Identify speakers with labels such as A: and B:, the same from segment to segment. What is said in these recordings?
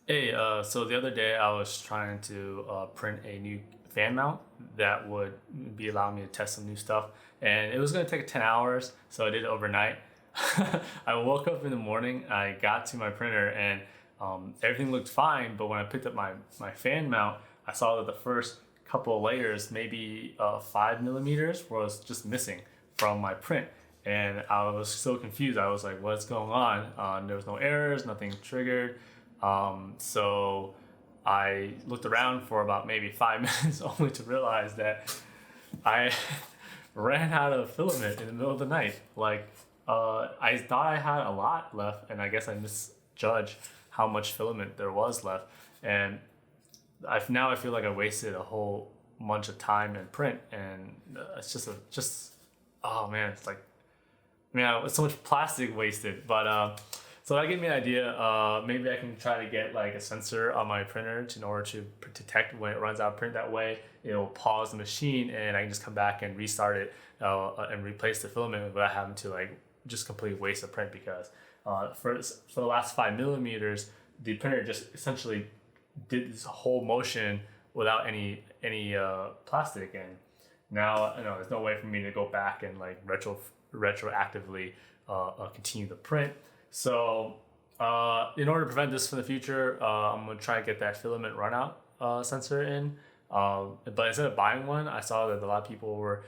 A: Hey, so the other day I was trying to print a new fan mount that would be allowing me to test some new stuff, and it was going to take 10 hours, so I did it overnight. I woke up in the morning, I got to my printer, and everything looked fine, but when I picked up my fan mount, I saw that the first couple of layers, maybe 5 millimeters, was just missing from my print. And I was so confused. I was like, what's going on? There was no errors, nothing triggered. So I looked around for about maybe 5 minutes only to realize that I ran out of filament in the middle of the night. I thought I had a lot left, and I guess I misjudged how much filament there was left. And now I feel like I wasted a whole bunch of time in print, and it's just oh man, it's like man, so much plastic wasted. But so that gave me an idea. Maybe I can try to get like a sensor on my printer in order to detect when it runs out of print. That way, it'll pause the machine, and I can just come back and restart it and replace the filament without having to like just completely waste the print. Because for the last 5 millimeters, the printer just essentially did this whole motion without any plastic, and now there's no way for me to go back and like retroactively continue the print. So in order to prevent this for the future, I'm gonna try to get that filament runout sensor in. But instead of buying one, I saw that a lot of people were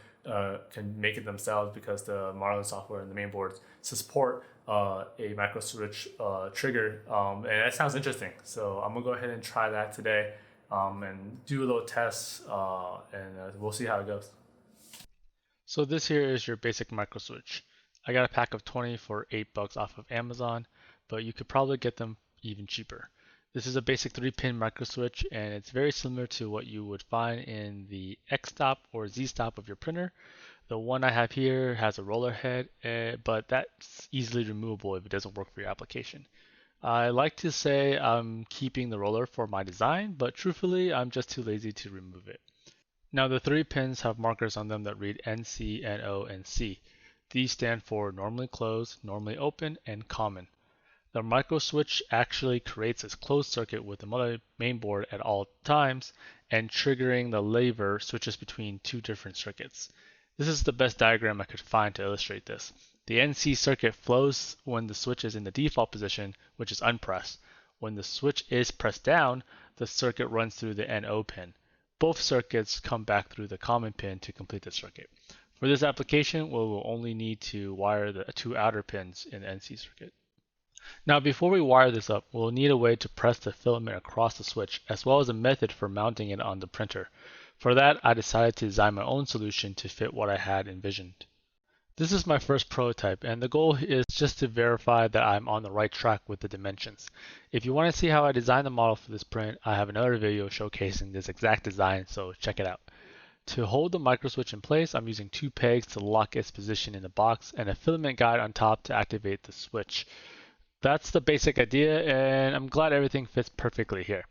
A: can make it themselves because the Marlin software and the main boards support a Microswitch trigger, and that sounds interesting. So I'm gonna go ahead and try that today, and do a little test, and we'll see how it goes.
B: So this here is your basic Microswitch. I got a pack of 20 for $8 off of Amazon, but you could probably get them even cheaper. This is a basic 3-pin Microswitch, and it's very similar to what you would find in the X stop or Z stop of your printer. The one I have here has a roller head, but that's easily removable if it doesn't work for your application. I like to say I'm keeping the roller for my design, but truthfully, I'm just too lazy to remove it. Now the three pins have markers on them that read NC, NO, and C. These stand for normally closed, normally open, and common. The microswitch actually creates a closed circuit with the mainboard at all times, and triggering the lever switches between two different circuits. This is the best diagram I could find to illustrate this. The NC circuit flows when the switch is in the default position, which is unpressed. When the switch is pressed down, the circuit runs through the NO pin. Both circuits come back through the common pin to complete the circuit. For this application, we will only need to wire the two outer pins in the NC circuit. Now before we wire this up, we'll need a way to press the filament across the switch, as well as a method for mounting it on the printer. For that, I decided to design my own solution to fit what I had envisioned. This is my first prototype, and the goal is just to verify that I'm on the right track with the dimensions. If you want to see how I designed the model for this print, I have another video showcasing this exact design, so check it out. To hold the microswitch in place, I'm using two pegs to lock its position in the box and a filament guide on top to activate the switch. That's the basic idea, and I'm glad everything fits perfectly here.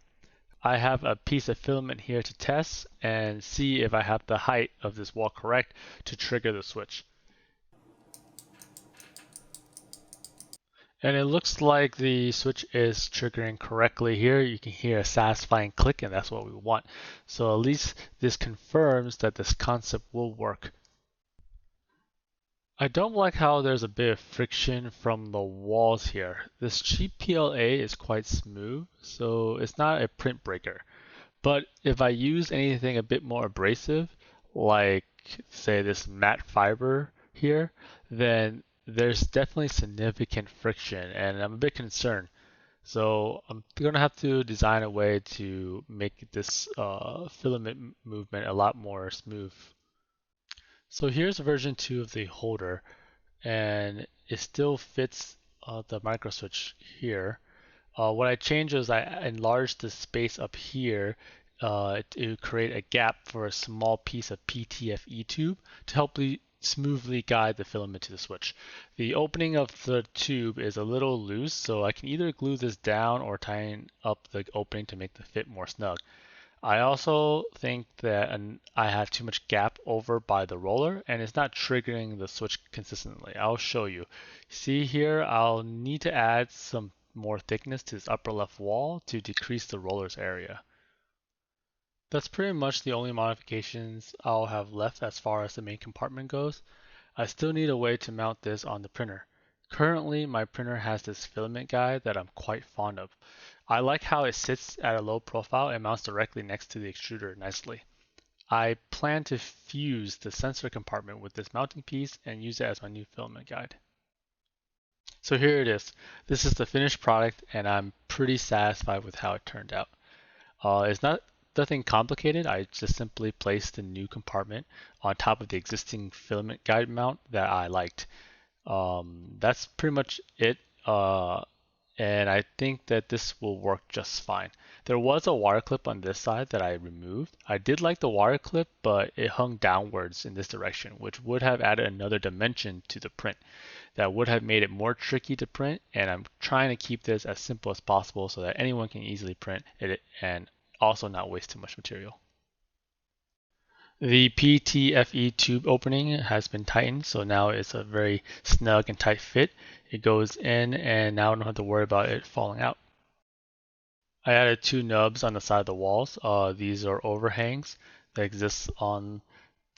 B: I have a piece of filament here to test and see if I have the height of this wall correct to trigger the switch. And it looks like the switch is triggering correctly here. You can hear a satisfying click, and that's what we want. So at least this confirms that this concept will work. I don't like how there's a bit of friction from the walls here. This cheap PLA is quite smooth, so it's not a print breaker. But if I use anything a bit more abrasive, like say this matte fiber here, then there's definitely significant friction and I'm a bit concerned. So I'm gonna have to design a way to make this filament movement a lot more smooth. So here's version 2 of the holder, and it still fits the micro switch here. What I changed is I enlarged the space up here to create a gap for a small piece of PTFE tube to help smoothly guide the filament to the switch. The opening of the tube is a little loose, so I can either glue this down or tighten up the opening to make the fit more snug. I also think that I have too much gap over by the roller and it's not triggering the switch consistently. I'll show you. See here, I'll need to add some more thickness to this upper left wall to decrease the roller's area. That's pretty much the only modifications I'll have left as far as the main compartment goes. I still need a way to mount this on the printer. Currently, my printer has this filament guide that I'm quite fond of. I like how it sits at a low profile and mounts directly next to the extruder nicely. I plan to fuse the sensor compartment with this mounting piece and use it as my new filament guide. So here it is. This is the finished product and I'm pretty satisfied with how it turned out. It's nothing complicated. I just simply placed a new compartment on top of the existing filament guide mount that I liked. That's pretty much it. And I think that this will work just fine. There was a wire clip on this side that I removed. I did like the wire clip, but it hung downwards in this direction, which would have added another dimension to the print. That would have made it more tricky to print, and I'm trying to keep this as simple as possible so that anyone can easily print it and also not waste too much material. The PTFE tube opening has been tightened, so now it's a very snug and tight fit. It goes in and now I don't have to worry about it falling out. I added two nubs on the side of the walls. These are overhangs that exist on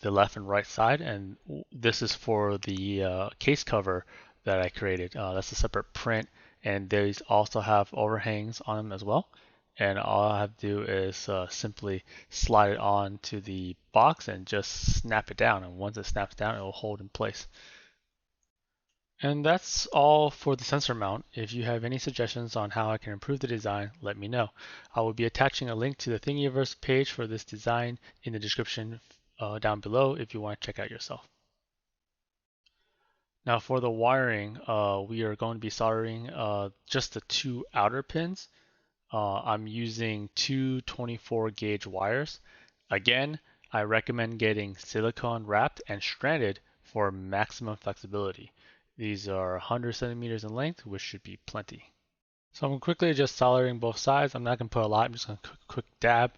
B: the left and right side, and this is for the case cover that I created. That's a separate print, and these also have overhangs on them as well. And all I have to do is simply slide it on to the box and just snap it down. And once it snaps down, it will hold in place. And that's all for the sensor mount. If you have any suggestions on how I can improve the design, let me know. I will be attaching a link to the Thingiverse page for this design in the description down below if you want to check out yourself. Now for the wiring, we are going to be soldering just the two outer pins. I'm using two 24 gauge wires. Again, I recommend getting silicone wrapped and stranded for maximum flexibility. These are 100 centimeters in length, which should be plenty. So I'm quickly just soldering both sides. I'm not going to put a lot, I'm just going to quick dab.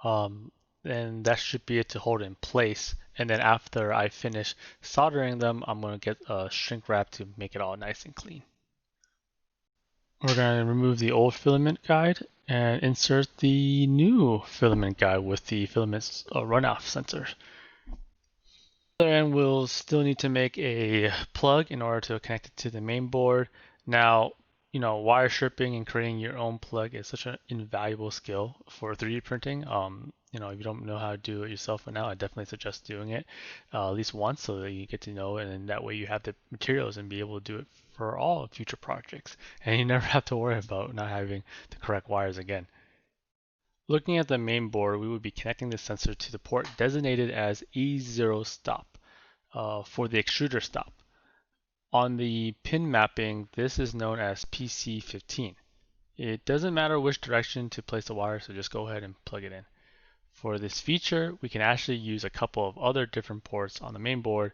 B: And that should be it to hold it in place. And then after I finish soldering them, I'm going to get a shrink wrap to make it all nice and clean. We're going to remove the old filament guide and insert the new filament guide with the filament runout sensor. And we'll still need to make a plug in order to connect it to the main board. Now, wire stripping and creating your own plug is such an invaluable skill for 3D printing. If you don't know how to do it yourself for now, I definitely suggest doing it at least once so that you get to know it, and then that way you have the materials and be able to do it for all future projects. And you never have to worry about not having the correct wires again. Looking at the main board, we would be connecting the sensor to the port designated as E0 stop for the extruder stop. On the pin mapping, this is known as PC15. It doesn't matter which direction to place the wire, so just go ahead and plug it in. For this feature, we can actually use a couple of other different ports on the main board.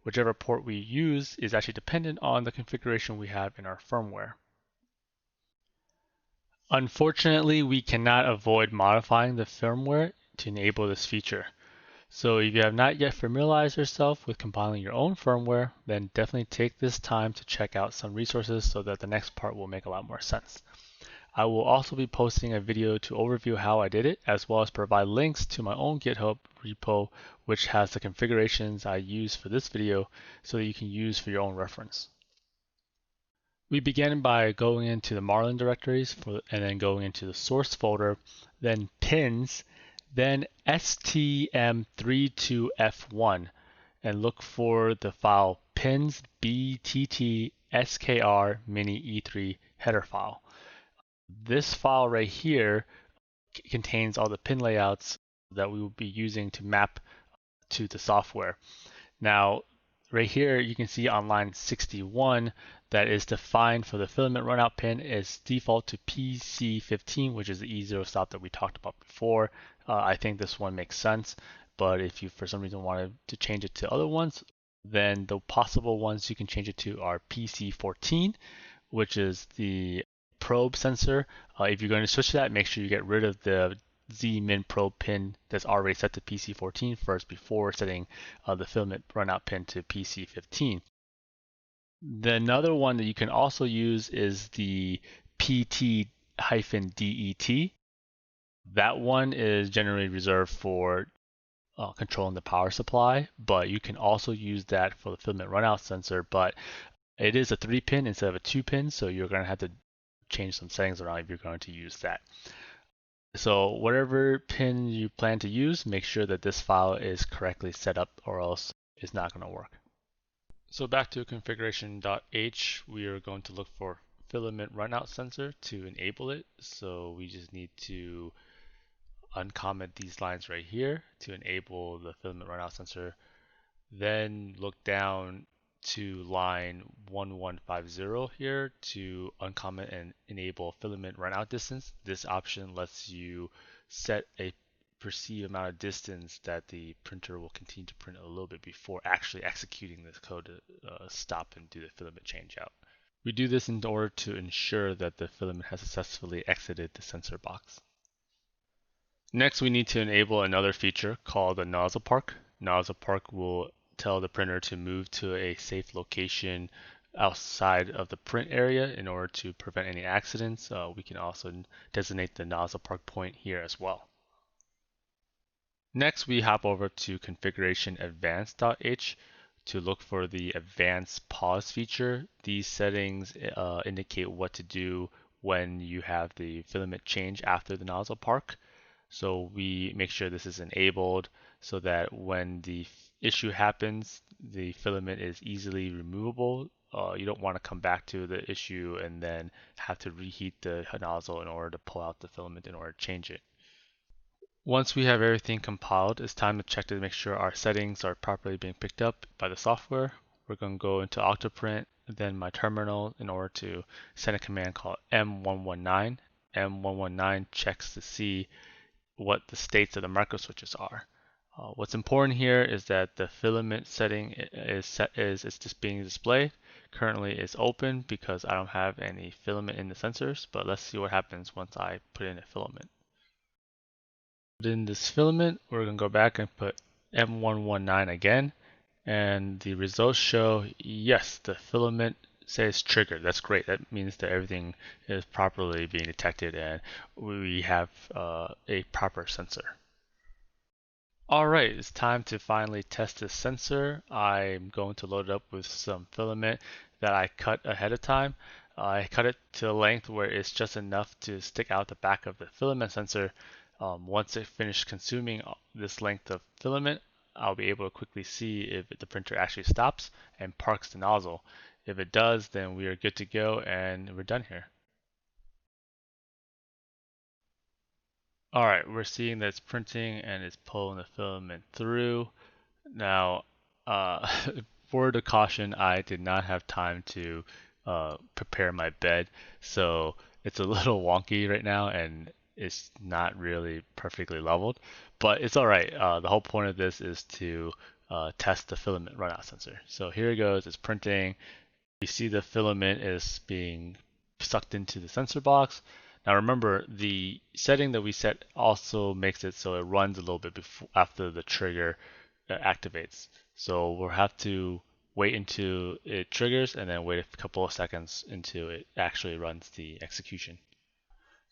B: Whichever port we use is actually dependent on the configuration we have in our firmware. Unfortunately, we cannot avoid modifying the firmware to enable this feature. So if you have not yet familiarized yourself with compiling your own firmware, then definitely take this time to check out some resources so that the next part will make a lot more sense. I will also be posting a video to overview how I did it, as well as provide links to my own GitHub repo, which has the configurations I use for this video so that you can use for your own reference. We began by going into the Marlin directories and then going into the source folder, then pins, then stm32f1, and look for the file pins btt skr mini e3 header file. This file right here contains all the pin layouts that we will be using to map to the software. Now, right here, you can see on line 61 that is defined for the filament runout pin is default to PC15, which is the E0 stop that we talked about before. I think this one makes sense, but if you for some reason wanted to change it to other ones, then the possible ones you can change it to are PC14, which is the probe sensor. If you're going to switch to that, make sure you get rid of the Z-min probe pin that's already set to PC14 first before setting the filament runout pin to PC15. Another one that you can also use is the PT-DET. That one is generally reserved for controlling the power supply, but you can also use that for the filament runout sensor, but it is a 3-pin instead of a 2-pin, so you're going to have to change some settings around if you're going to use that. So whatever pin you plan to use, make sure that this file is correctly set up or else it's not going to work. So back to Configuration.h, we are going to look for filament runout sensor to enable it. So we just need to uncomment these lines right here to enable the filament runout sensor. Then look down to line 1150 here to uncomment and enable filament runout distance. This option lets you set a perceived amount of distance that the printer will continue to print a little bit before actually executing this code to stop and do the filament change out. We do this in order to ensure that the filament has successfully exited the sensor box. Next, we need to enable another feature called the nozzle park. Nozzle park will tell the printer to move to a safe location outside of the print area in order to prevent any accidents. We can also designate the nozzle park point here as well. Next, we hop over to Configuration.h to look for the advanced pause feature. These settings indicate what to do when you have the filament change after the nozzle park. So we make sure this is enabled so that when the issue happens, the filament is easily removable. You don't want to come back to the issue and then have to reheat the nozzle in order to pull out the filament in order to change it. Once we have everything compiled, it's time to check to make sure our settings are properly being picked up by the software. We're going to go into Octoprint, then my terminal in order to send a command called M119. M119 checks to see what the states of the microswitches are. What's important here is that the filament setting is just being displayed. Currently it's open because I don't have any filament in the sensors, but let's see what happens once I put in a filament. In this filament, we're going to go back and put M119 again, and the results show, yes, the filament says triggered. That's great. That means that everything is properly being detected and we have a proper sensor. Alright, it's time to finally test this sensor. I'm going to load it up with some filament that I cut ahead of time. I cut it to a length where it's just enough to stick out the back of the filament sensor. Once it finishes consuming this length of filament, I'll be able to quickly see if the printer actually stops and parks the nozzle. If it does, then we are good to go and we're done here. Alright, we're seeing that it's printing and it's pulling the filament through. Now, word of caution, I did not have time to prepare my bed, so it's a little wonky right now and it's not really perfectly leveled, but it's alright. The whole point of this is to test the filament runout sensor. So here it goes, it's printing. You see the filament is being sucked into the sensor box. Now remember, the setting that we set also makes it so it runs a little bit before, after the trigger activates. So we'll have to wait until it triggers and then wait a couple of seconds until it actually runs the execution.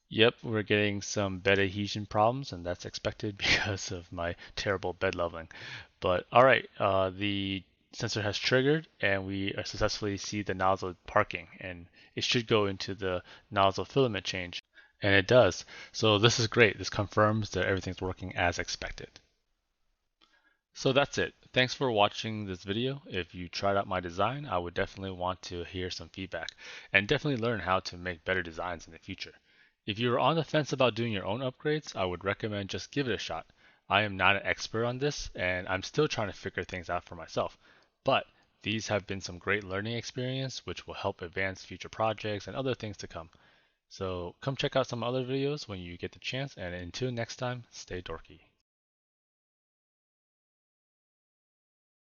B: Yep, we're getting some bed adhesion problems, and that's expected because of my terrible bed leveling. But alright, the sensor has triggered and we successfully see the nozzle parking, and it should go into the nozzle filament change, and it does. So this is great. This confirms that everything's working as expected. So that's it. Thanks for watching this video. If you tried out my design, I would definitely want to hear some feedback and definitely learn how to make better designs in the future. If you're on the fence about doing your own upgrades, I would recommend just give it a shot. I am not an expert on this and I'm still trying to figure things out for myself. But these have been some great learning experience which will help advance future projects and other things to come. So come check out some other videos when you get the chance, and until next time, stay dorky.